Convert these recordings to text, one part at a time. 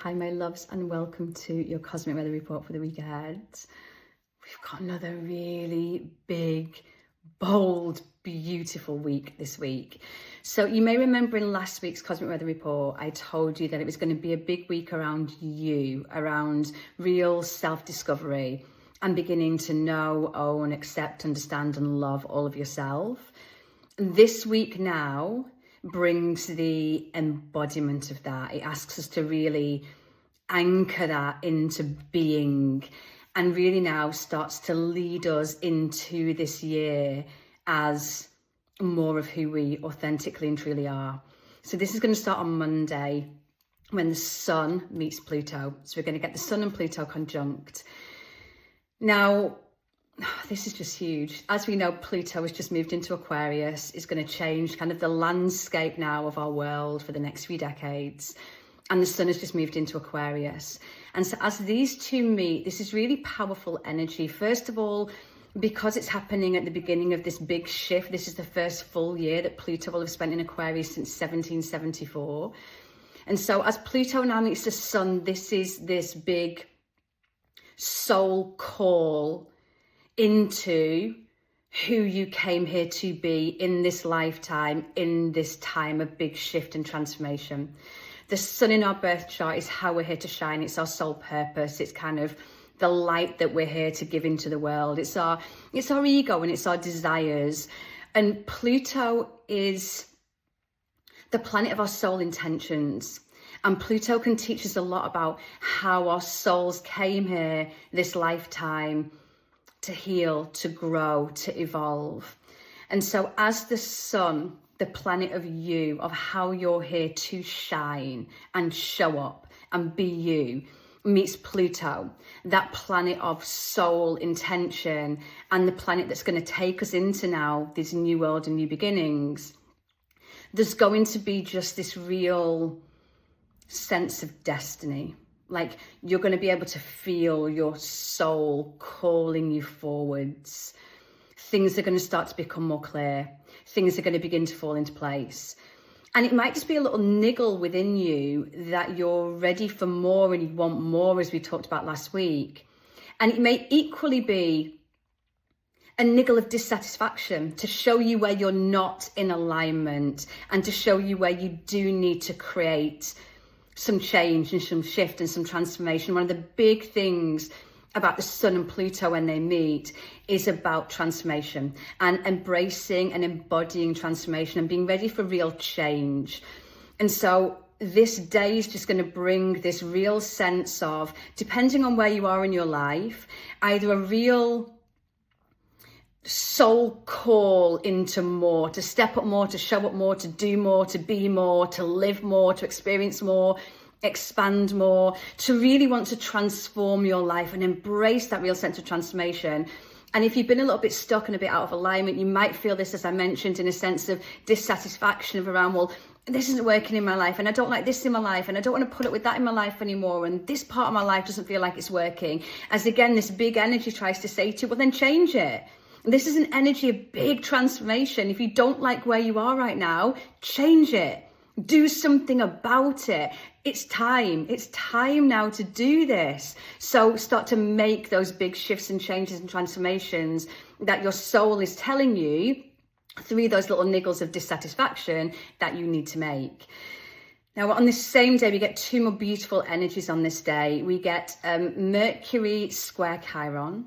Hi my loves, and welcome to your Cosmic Weather Report for the week ahead. We've got another really big, bold, beautiful week this week. So you may remember in last week's Cosmic Weather Report, I told you that it was going to be a big week around you, around real self-discovery and beginning to know, own, accept, understand and love all of yourself. This week now brings the embodiment of that. It asks us to really anchor that into being, and really now starts to lead us into this year as more of who we authentically and truly are. So this is going to start on Monday when the Sun meets Pluto. So we're going to get the Sun and Pluto conjunct. Now, this is just huge. As we know, Pluto has just moved into Aquarius. It's going to change kind of the landscape now of our world for the next few decades. And the Sun has just moved into Aquarius. And so as these two meet, this is really powerful energy. First of all, because it's happening at the beginning of this big shift. This is the first full year that Pluto will have spent in Aquarius since 1774. And so as Pluto now meets the Sun, this is this big soul call into who you came here to be in this lifetime, in this time of big shift and transformation. The Sun in our birth chart is how we're here to shine. It's our soul purpose. It's kind of the light that we're here to give into the world. It's our ego and it's our desires. And Pluto is the planet of our soul intentions. And Pluto can teach us a lot about how our souls came here this lifetime to heal, to grow, to evolve. And so as the Sun, the planet of you, of how you're here to shine and show up and be you, meets Pluto, that planet of soul intention and the planet that's going to take us into now this new world and new beginnings, there's going to be just this real sense of destiny. Like you're going to be able to feel your soul calling you forwards. Things are going to start to become more clear. Things are going to begin to fall into place. And it might just be a little niggle within you that you're ready for more and you want more, as we talked about last week. And it may equally be a niggle of dissatisfaction to show you where you're not in alignment and to show you where you do need to create some change and some shift and some transformation. One of the big things about the Sun and Pluto when they meet is about transformation and embracing and embodying transformation and being ready for real change. And so this day is just going to bring this real sense of, depending on where you are in your life, either a real soul call into more, to step up more, to show up more, to do more, to be more, to live more, to experience more, expand more, to really want to transform your life and embrace that real sense of transformation. And if you've been a little bit stuck and a bit out of alignment, you might feel this, as I mentioned, in a sense of dissatisfaction of around, well, this isn't working in my life and I don't like this in my life and I don't want to put up with that in my life anymore and this part of my life doesn't feel like it's working. As again, this big energy tries to say to you, well, then change it. This is an energy of big transformation. If you don't like where you are right now, change it. Do something about it. It's time. It's time now to do this. So start to make those big shifts and changes and transformations that your soul is telling you through those little niggles of dissatisfaction that you need to make. Now, on this same day, we get two more beautiful energies on this day. We get Mercury square Chiron.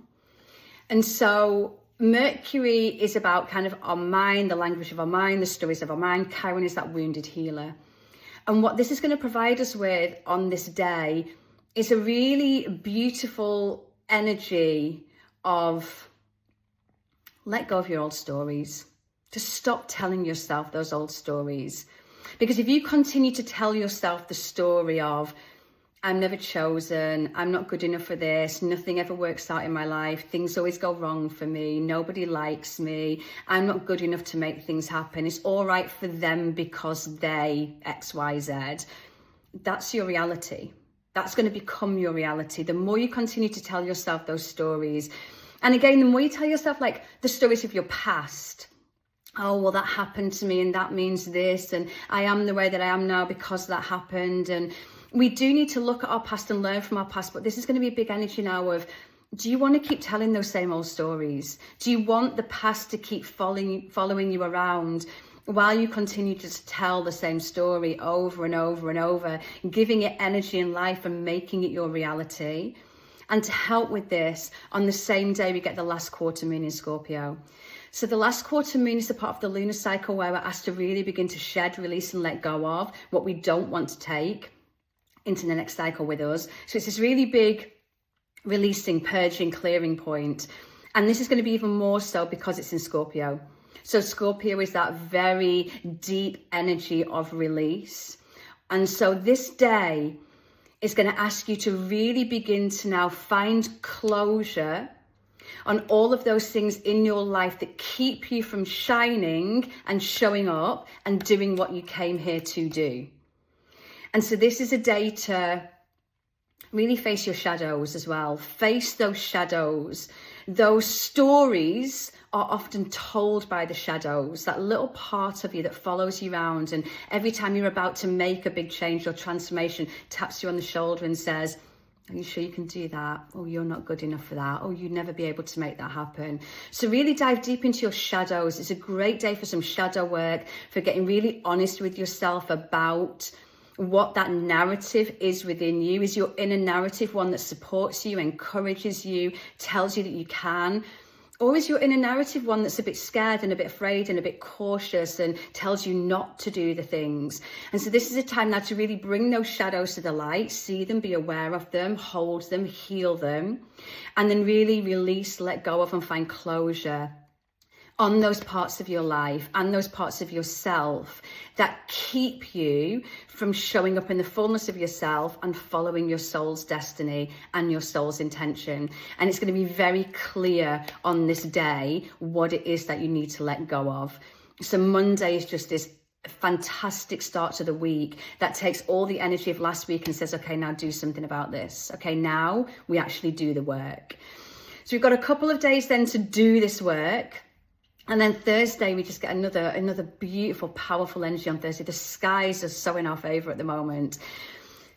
And so Mercury is about kind of our mind, the language of our mind, the stories of our mind. Chiron is that wounded healer. And what this is going to provide us with on this day is a really beautiful energy of let go of your old stories. To stop telling yourself those old stories. Because if you continue to tell yourself the story of, I'm never chosen, I'm not good enough for this, nothing ever works out in my life, things always go wrong for me, nobody likes me, I'm not good enough to make things happen, it's all right for them because they X, Y, Z. That's your reality. That's going to become your reality. The more you continue to tell yourself those stories, and again, the more you tell yourself like the stories of your past, oh, well, that happened to me and that means this, and I am the way that I am now because that happened, and we do need to look at our past and learn from our past, but this is going to be a big energy now of, do you want to keep telling those same old stories? Do you want the past to keep following you around while you continue to tell the same story over and over and over, giving it energy and life and making it your reality? And to help with this, on the same day we get the last quarter moon in Scorpio. So the last quarter moon is the part of the lunar cycle where we're asked to really begin to shed, release and let go of what we don't want to take into the next cycle with us. So it's this really big releasing, purging, clearing point. And this is going to be even more so because it's in Scorpio. So Scorpio is that very deep energy of release. And so this day is going to ask you to really begin to now find closure on all of those things in your life that keep you from shining and showing up and doing what you came here to do. And so this is a day to really face your shadows as well. Face those shadows. Those stories are often told by the shadows, that little part of you that follows you around, and every time you're about to make a big change or transformation, taps you on the shoulder and says, are you sure you can do that? Oh, you're not good enough for that. Oh, you'd never be able to make that happen. So really dive deep into your shadows. It's a great day for some shadow work, for getting really honest with yourself about what that narrative is within you. Is your inner narrative one that supports you, encourages you, tells you that you can? Or is your inner narrative one that's a bit scared and a bit afraid and a bit cautious and tells you not to do the things? And so this is a time now to really bring those shadows to the light, see them, be aware of them, hold them, heal them, and then really release, let go of and find closure on those parts of your life and those parts of yourself that keep you from showing up in the fullness of yourself and following your soul's destiny and your soul's intention. And it's going to be very clear on this day what it is that you need to let go of. So Monday is just this fantastic start to the week that takes all the energy of last week and says, okay, now do something about this. Okay, now we actually do the work. So we've got a couple of days then to do this work. And then Thursday, we just get another beautiful, powerful energy on Thursday. The skies are so in our favour at the moment.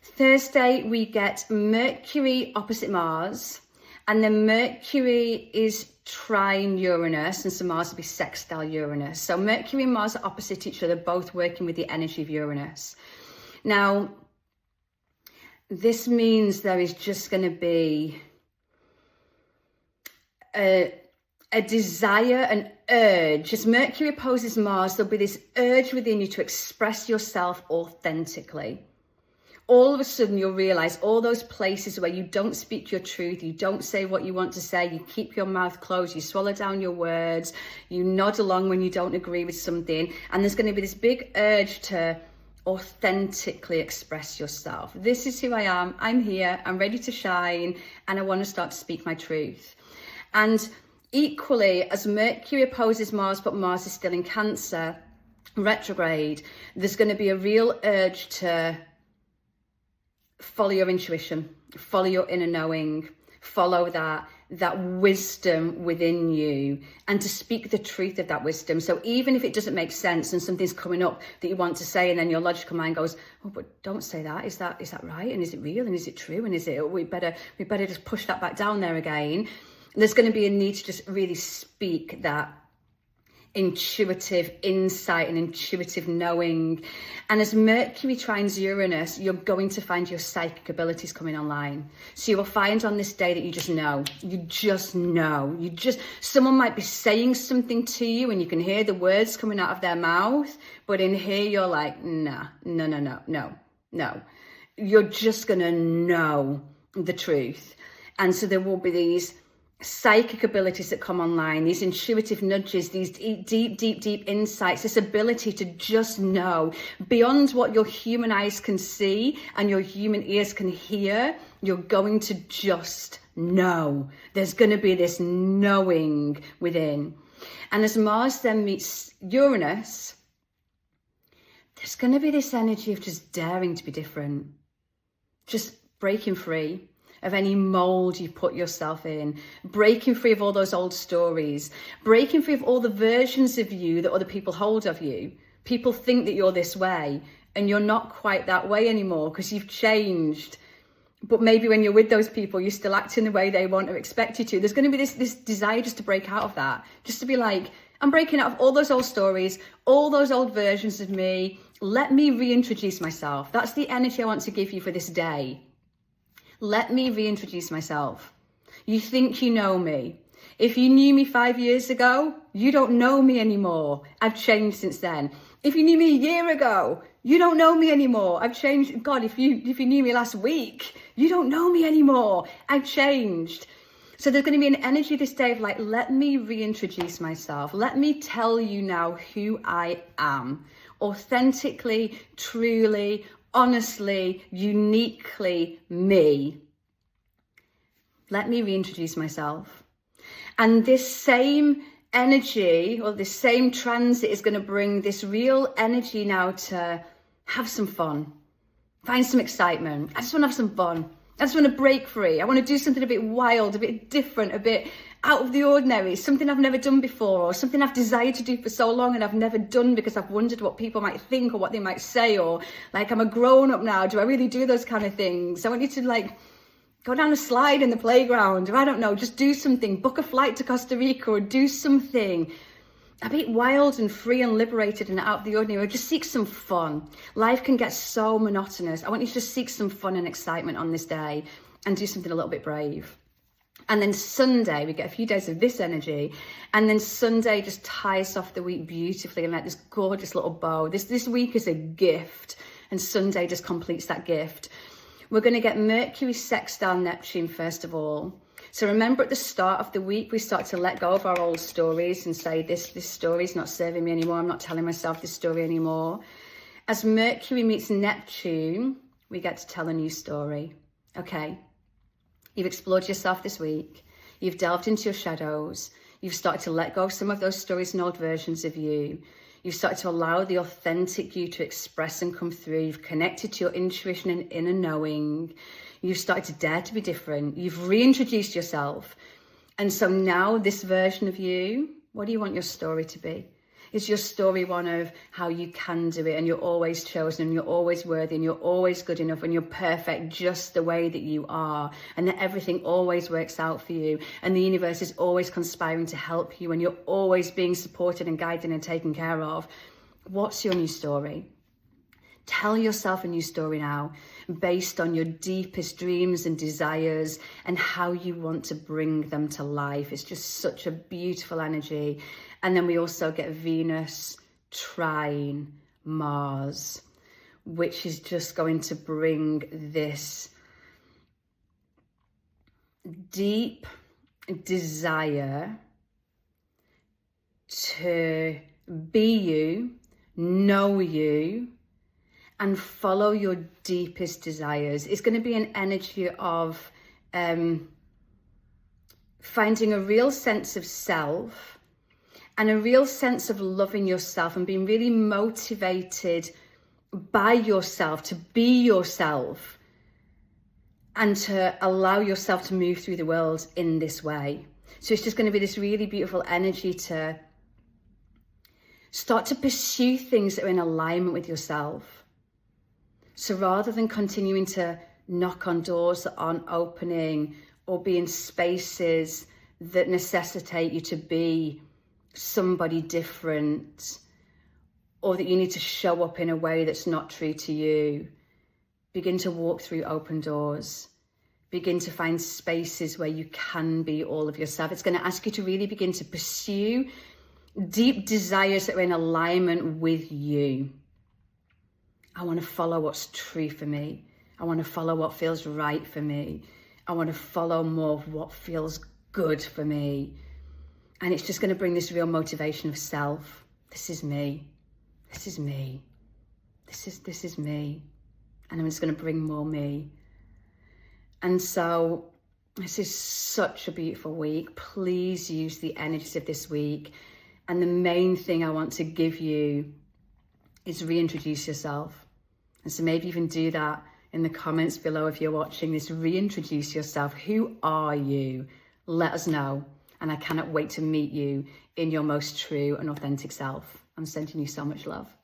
Thursday, we get Mercury opposite Mars. And then Mercury is trine Uranus, and so Mars will be sextile Uranus. So Mercury and Mars are opposite each other, both working with the energy of Uranus. Now, this means there is just going to be a desire, an urge. As Mercury opposes Mars, there'll be this urge within you to express yourself authentically. All of a sudden, you'll realize all those places where you don't speak your truth, you don't say what you want to say, you keep your mouth closed, you swallow down your words, you nod along when you don't agree with something, and there's going to be this big urge to authentically express yourself. This is who I am. I'm here. I'm ready to shine, and I want to start to speak my truth. And equally, as Mercury opposes Mars, but Mars is still in Cancer, retrograde, there's going to be a real urge to follow your intuition, follow your inner knowing, follow that wisdom within you, and to speak the truth of that wisdom. So even if it doesn't make sense and something's coming up that you want to say, and then your logical mind goes, oh, but don't say that. Is that right? And is it real? And is it true? And is it, we better just push that back down there again. There's going to be a need to just really speak that intuitive insight and intuitive knowing. And as Mercury trines Uranus, you're going to find your psychic abilities coming online. So you will find on this day that you just know. Someone might be saying something to you and you can hear the words coming out of their mouth, but in here you're like, no. You're just going to know the truth. And so there will be these psychic abilities that come online, these intuitive nudges, these deep insights, this ability to just know beyond what your human eyes can see and your human ears can hear. You're going to just know. There's going to be this knowing within. And as Mars then meets Uranus, there's going to be this energy of just daring to be different, just breaking free of any mold you put yourself in, breaking free of all those old stories, breaking free of all the versions of you that other people hold of you. People think that you're this way, and you're not quite that way anymore because you've changed. But maybe when you're with those people, you're still acting the way they want or expect you to. There's going to be this desire just to break out of that, just to be like, I'm breaking out of all those old stories, all those old versions of me. Let me reintroduce myself. That's the energy I want to give you for this day. Let me reintroduce myself. You think you know me. If you knew me 5 years ago, you don't know me anymore. I've changed since then. If you knew me a year ago, you don't know me anymore. I've changed. God, if you knew me last week, you don't know me anymore. I've changed. So there's going to be an energy this day of like, let me reintroduce myself. Let me tell you now who I am. Authentically, truly, honestly, uniquely me. Let me reintroduce myself. And this same energy or this same transit is going to bring this real energy now to have some fun, find some excitement. I just want to have some fun. I just want to break free. I want to do something a bit wild, a bit different, a bit out of the ordinary, something I've never done before, or something I've desired to do for so long and I've never done because I've wondered what people might think or what they might say, or like, I'm a grown up now. Do I really do those kind of things? I want you to like go down a slide in the playground, or I don't know, just do something, book a flight to Costa Rica, or do something a bit wild and free and liberated and out of the ordinary, or just seek some fun. Life can get so monotonous. I want you to just seek some fun and excitement on this day and do something a little bit brave. And then Sunday, we get a few days of this energy, and then Sunday just ties off the week beautifully and like this gorgeous little bow. This week is a gift, and Sunday just completes that gift. We're going to get Mercury sextile Neptune first of all. So remember, at the start of the week, we start to let go of our old stories and say, this story is not serving me anymore. I'm not telling myself this story anymore. As Mercury meets Neptune, we get to tell a new story. Okay. You've explored yourself this week. You've delved into your shadows. You've started to let go of some of those stories and old versions of you. You've started to allow the authentic you to express and come through. You've connected to your intuition and inner knowing. You've started to dare to be different. You've reintroduced yourself. And so now this version of you, what do you want your story to be? Is your story one of how you can do it, and you're always chosen, and you're always worthy, and you're always good enough, and you're perfect just the way that you are, and that everything always works out for you, and the universe is always conspiring to help you, and you're always being supported and guided and taken care of? What's your new story? Tell yourself a new story now, based on your deepest dreams and desires and how you want to bring them to life. It's just such a beautiful energy. And then we also get Venus trine Mars, which is just going to bring this deep desire to be you, know you, and follow your deepest desires. It's going to be an energy of finding a real sense of self and a real sense of loving yourself and being really motivated by yourself to be yourself and to allow yourself to move through the world in this way. So it's just going to be this really beautiful energy to start to pursue things that are in alignment with yourself. So rather than continuing to knock on doors that aren't opening or be in spaces that necessitate you to be somebody different, or that you need to show up in a way that's not true to you, begin to walk through open doors. Begin to find spaces where you can be all of yourself. It's going to ask you to really begin to pursue deep desires that are in alignment with you. I want to follow what's true for me. I want to follow what feels right for me. I want to follow more of what feels good for me. And it's just going to bring this real motivation of self. This is me. This is me. This is me. And I'm just going to bring more me. And so this is such a beautiful week. Please use the energies of this week. And the main thing I want to give you is reintroduce yourself. And so maybe even do that in the comments below if you're watching this. Reintroduce yourself. Who are you? Let us know. And I cannot wait to meet you in your most true and authentic self. I'm sending you so much love.